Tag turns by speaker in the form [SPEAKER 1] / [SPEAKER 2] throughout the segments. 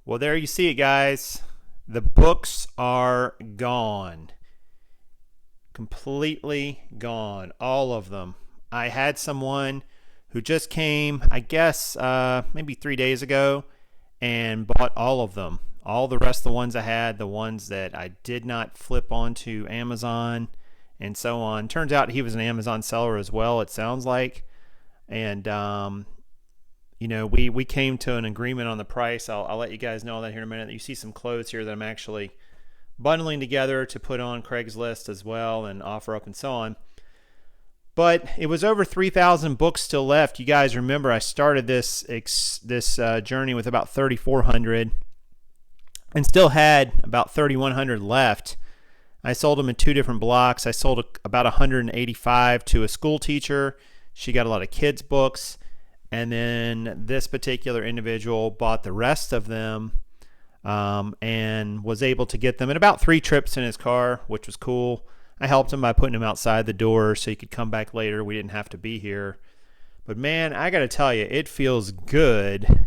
[SPEAKER 1] Well, there you see it, guys. The books are gone. Completely gone. All of them. I had someone who just came, I guess, maybe 3 days ago and bought all of them. All the rest of the ones I had, the ones that I did not flip onto Amazon and so on. Turns out he was an Amazon seller as well, it sounds like. And we came to an agreement on the price. I'll let you guys know that here in a minute. You see some clothes here that I'm actually bundling together to put on Craigslist as well and offer up and so on. But it was over 3,000 books still left. You guys remember I started this journey with about 3,400 and still had about 3,100 left. I sold them in two different blocks. I sold about 185 to a school teacher. She got a lot of kids' books. And then this particular individual bought the rest of them and was able to get them in about 3 trips in his car, which was cool. I helped him by putting him outside the door so he could come back later. We didn't have to be here. But man, I got to tell you, it feels good,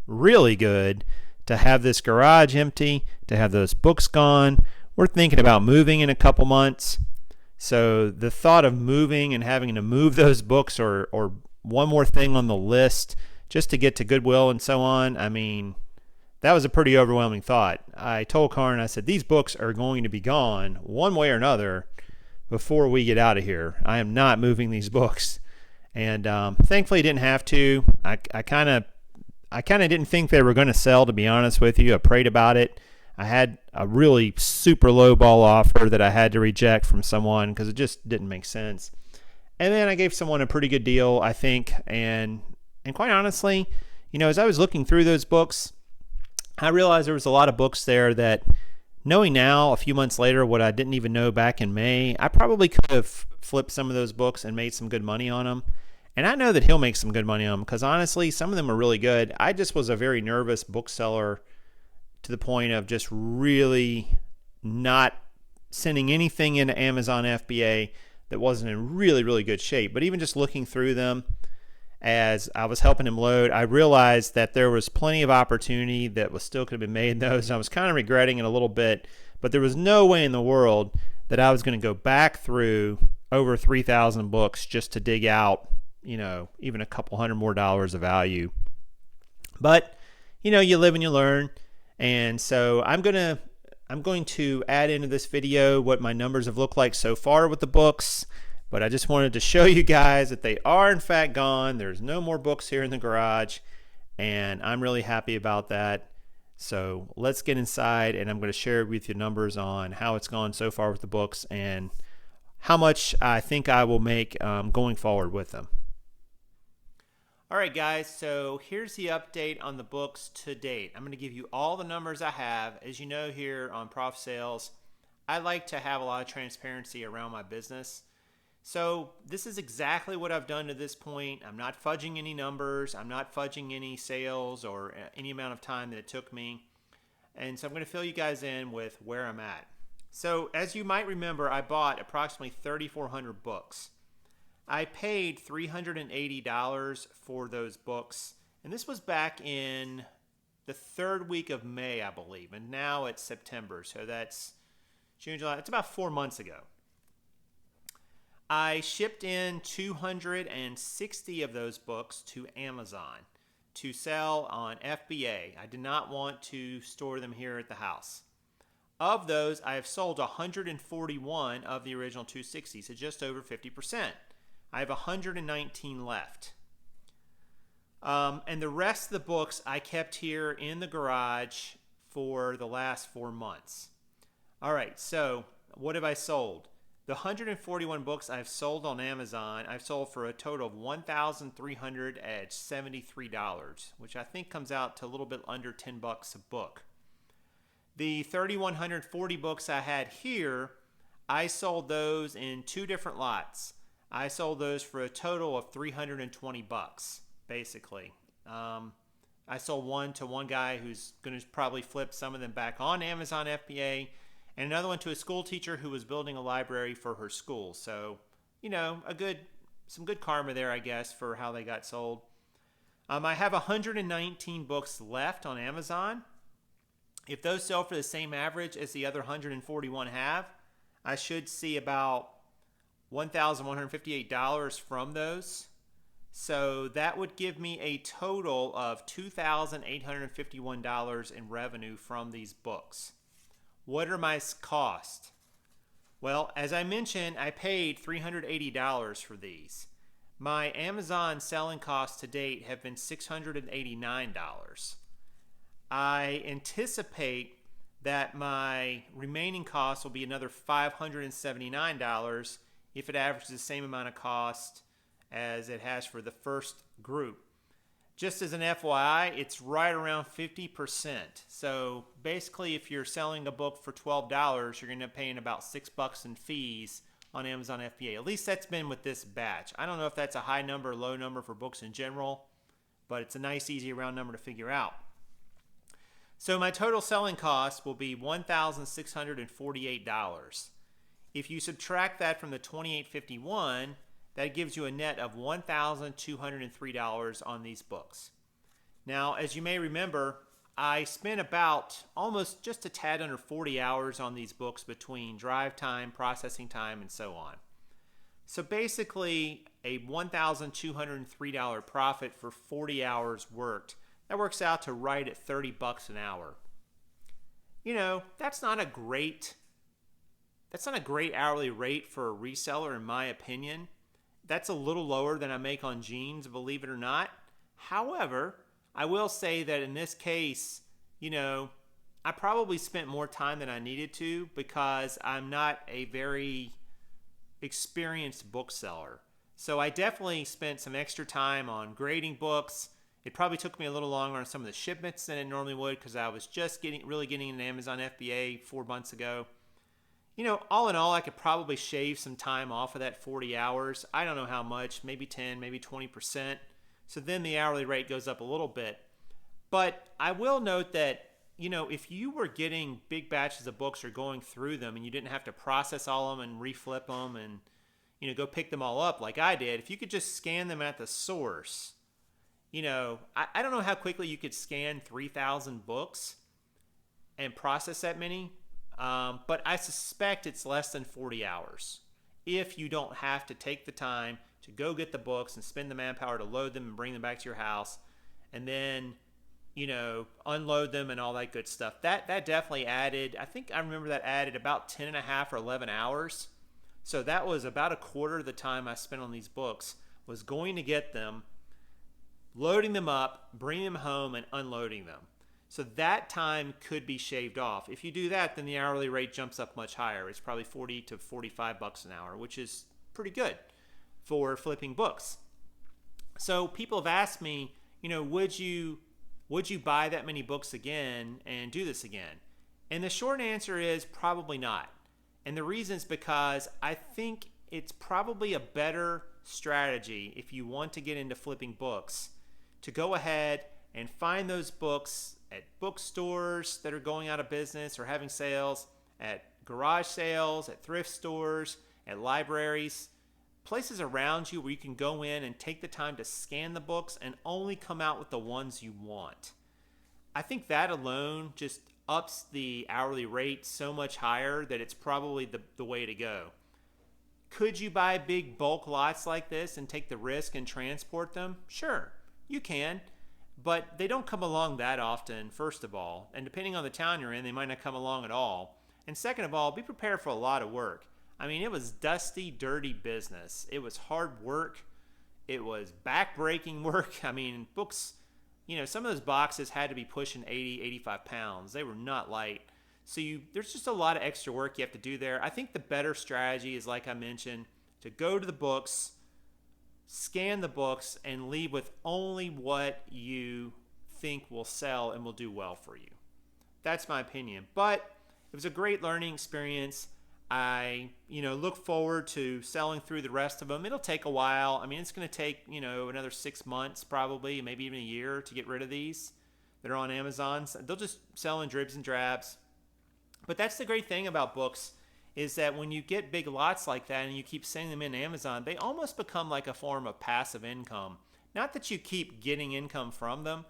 [SPEAKER 1] really good, to have this garage empty, to have those books gone. We're thinking about moving in a couple months. So the thought of moving and having to move those books or one more thing on the list just to get to Goodwill and so on, I mean, that was a pretty overwhelming thought. I told Karin, I said, these books are going to be gone one way or another before we get out of here. I am not moving these books. And thankfully I didn't have to. I kind of didn't think they were going to sell, to be honest with you. I prayed about it. I had a really super low ball offer that I had to reject from someone because it just didn't make sense. And then I gave someone a pretty good deal, I think. And quite honestly, as I was looking through those books, I realized there was a lot of books there that, knowing now, a few months later, what I didn't even know back in May, I probably could have flipped some of those books and made some good money on them. And I know that he'll make some good money on them because honestly, some of them are really good. I just was a very nervous bookseller to the point of just really not sending anything into Amazon FBA that wasn't in really, really good shape. But even just looking through them as I was helping him load, I realized that there was plenty of opportunity that was still could have been made in those. And I was kind of regretting it a little bit, but there was no way in the world that I was going to go back through over 3,000 books just to dig out, even a couple hundred more dollars of value. But, you live and you learn. And so I'm going to add into this video what my numbers have looked like so far with the books. But I just wanted to show you guys that they are in fact gone. There's no more books here in the garage, and I'm really happy about that. So let's get inside, and I'm going to share with you numbers on how it's gone so far with the books and how much I think I will make going forward with them. All right, guys, so here's the update on the books to date. I'm going to give you all the numbers I have. As you know, here on Prof Sales, I like to have a lot of transparency around my business. So this is exactly what I've done to this point. I'm not fudging any numbers. I'm not fudging any sales or any amount of time that it took me. And so I'm going to fill you guys in with where I'm at. So as you might remember, I bought approximately 3,400 books. I paid $380 for those books. And this was back in the 3rd week of May, I believe. And now it's September. So that's June, July. It's about 4 months ago. I shipped in 260 of those books to Amazon to sell on FBA. I did not want to store them here at the house. Of those, I have sold 141 of the original 260, so just over 50%. I have 119 left. And the rest of the books I kept here in the garage for the last 4 months. All right, so what have I sold? The 141 books I've sold on Amazon, I've sold for a total of $1,373, which I think comes out to a little bit under $10 a book. The 3,140 books I had here, I sold those in 2 different lots. I sold those for a total of $320, basically. I sold one to one guy who's going to probably flip some of them back on Amazon FBA, and another one to a school teacher who was building a library for her school. So, some good karma there, I guess, for how they got sold. I have 119 books left on Amazon. If those sell for the same average as the other 141 have, I should see about $1,158 from those. So that would give me a total of $2,851 in revenue from these books. What are my costs? Well, as I mentioned, I paid $380 for these. My Amazon selling costs to date have been $689. I anticipate that my remaining costs will be another $579 if it averages the same amount of cost as it has for the first group. Just as an FYI, it's right around 50%. So basically, if you're selling a book for $12, you're going to end up paying about $6 in fees on Amazon FBA. At least that's been with this batch. I don't know if that's a high number or low number for books in general, but it's a nice, easy, round number to figure out. So my total selling cost will be $1,648. If you subtract that from the $2,851, that gives you a net of $1,203 on these books. Now, as you may remember, I spent about almost just a tad under 40 hours on these books between drive time, processing time, and so on. So basically, a $1,203 profit for 40 hours worked. That works out to right at $30 an hour. You know, that's not a great hourly rate for a reseller, in my opinion. That's a little lower than I make on jeans, believe it or not. However, I will say that in this case, you know, I probably spent more time than I needed to because I'm not a very experienced bookseller. So I definitely spent some extra time on grading books. It probably took me a little longer on some of the shipments than it normally would because I was just really getting into Amazon FBA 4 months ago. You know, all in all, I could probably shave some time off of that 40 hours. I don't know how much, maybe 10, maybe 20%. So then the hourly rate goes up a little bit. But I will note that, you know, if you were getting big batches of books or going through them and you didn't have to process all of them and reflip them and, you know, go pick them all up like I did, if you could just scan them at the source, you know, I don't know how quickly you could scan 3,000 books and process that many, but I suspect it's less than 40 hours if you don't have to take the time to go get the books and spend the manpower to load them and bring them back to your house and then, you know, unload them and all that good stuff. That definitely added, I think I remember that added about 10 and a half or 11 hours. So that was about a quarter of the time I spent on these books was going to get them, loading them up, bringing them home, and unloading them. So that time could be shaved off. If you do that, then the hourly rate jumps up much higher. It's probably 40 to 45 bucks an hour, which is pretty good for flipping books. So people have asked me, you know, would you buy that many books again and do this again? And the short answer is probably not. And the reason is because I think it's probably a better strategy if you want to get into flipping books to go ahead and find those books at bookstores that are going out of business or having sales, at garage sales, at thrift stores, at libraries, places around you where you can go in and take the time to scan the books and only come out with the ones you want. I think that alone just ups the hourly rate so much higher that it's probably the way to go. Could you buy big bulk lots like this and take the risk and transport them? Sure, you can. But they don't come along that often, first of all. And depending on the town you're in, they might not come along at all. And second of all, be prepared for a lot of work. I mean, it was dusty, dirty business. It was hard work. It was back-breaking work. I mean, books, you know, some of those boxes had to be pushing 80, 85 pounds. They were not light. So there's just a lot of extra work you have to do there. I think the better strategy is, like I mentioned, to go to the books, scan the books, and leave with only what you think will sell and will do well for you. That's my opinion. But it was a great learning experience. I, look forward to selling through the rest of them. It'll take a while. I mean, it's going to take, another 6 months probably, maybe even a year to get rid of these that are on Amazon. So they'll just sell in dribs and drabs. But that's the great thing about books is that when you get big lots like that and you keep sending them in Amazon, they almost become like a form of passive income. Not that you keep getting income from them,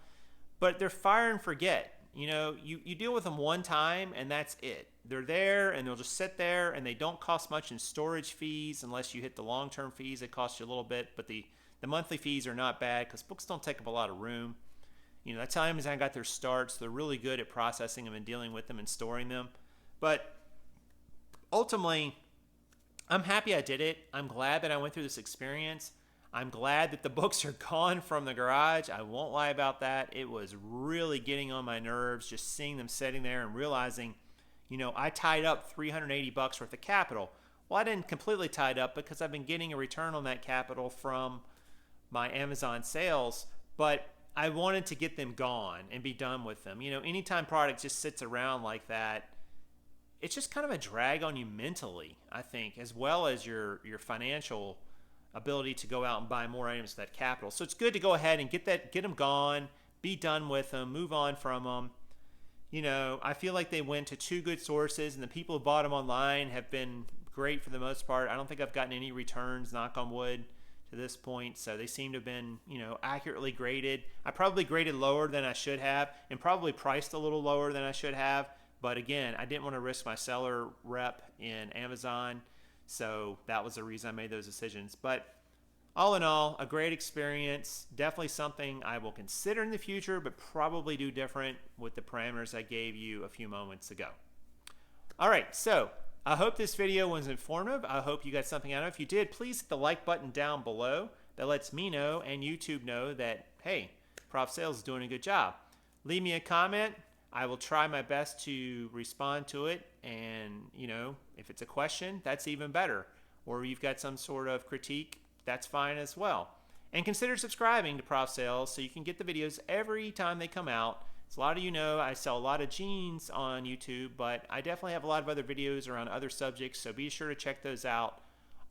[SPEAKER 1] but they're fire and forget. You know, you deal with them one time and that's it. They're there and they'll just sit there, and they don't cost much in storage fees unless you hit the long-term fees. They cost you a little bit, but the monthly fees are not bad because books don't take up a lot of room. You know, that's how Amazon got their start, so they're really good at processing them and dealing with them and storing them. But ultimately, I'm happy I did it. I'm glad that I went through this experience. I'm glad that the books are gone from the garage. I won't lie about that. It was really getting on my nerves just seeing them sitting there and realizing, you know, I tied up $380 worth of capital. Well, I didn't completely tie it up because I've been getting a return on that capital from my Amazon sales, but I wanted to get them gone and be done with them. You know, anytime product just sits around like that, it's just kind of a drag on you mentally, I think, as well as your financial ability to go out and buy more items with that capital. So it's good to go ahead and get them gone, be done with them, move on from them. You know, I feel like they went to two good sources, and the people who bought them online have been great for the most part. I don't think I've gotten any returns, knock on wood, to this point. So they seem to have been, you know, accurately graded. I probably graded lower than I should have, and probably priced a little lower than I should have. But again, I didn't want to risk my seller rep in Amazon, so that was the reason I made those decisions. But all in all, a great experience. Definitely something I will consider in the future, but probably do different with the parameters I gave you a few moments ago. All right, so I hope this video was informative. I hope you got something out of it. If you did, please hit the like button down below. That lets me know and YouTube know that, hey, Prof Sales is doing a good job. Leave me a comment. I will try my best to respond to it, and you know, if it's a question, that's even better. Or you've got some sort of critique, that's fine as well. And consider subscribing to Prof Sales so you can get the videos every time they come out. As a lot of you know, I sell a lot of jeans on YouTube, but I definitely have a lot of other videos around other subjects, so be sure to check those out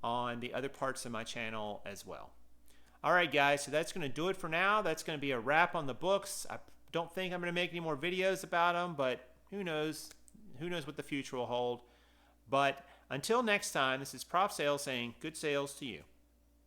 [SPEAKER 1] on the other parts of my channel as well. All right, guys, so that's going to do it for now. That's going to be a wrap on the books. I don't think I'm going to make any more videos about them, but who knows? Who knows what the future will hold? But until next time, this is Prof Sales saying good sales to you.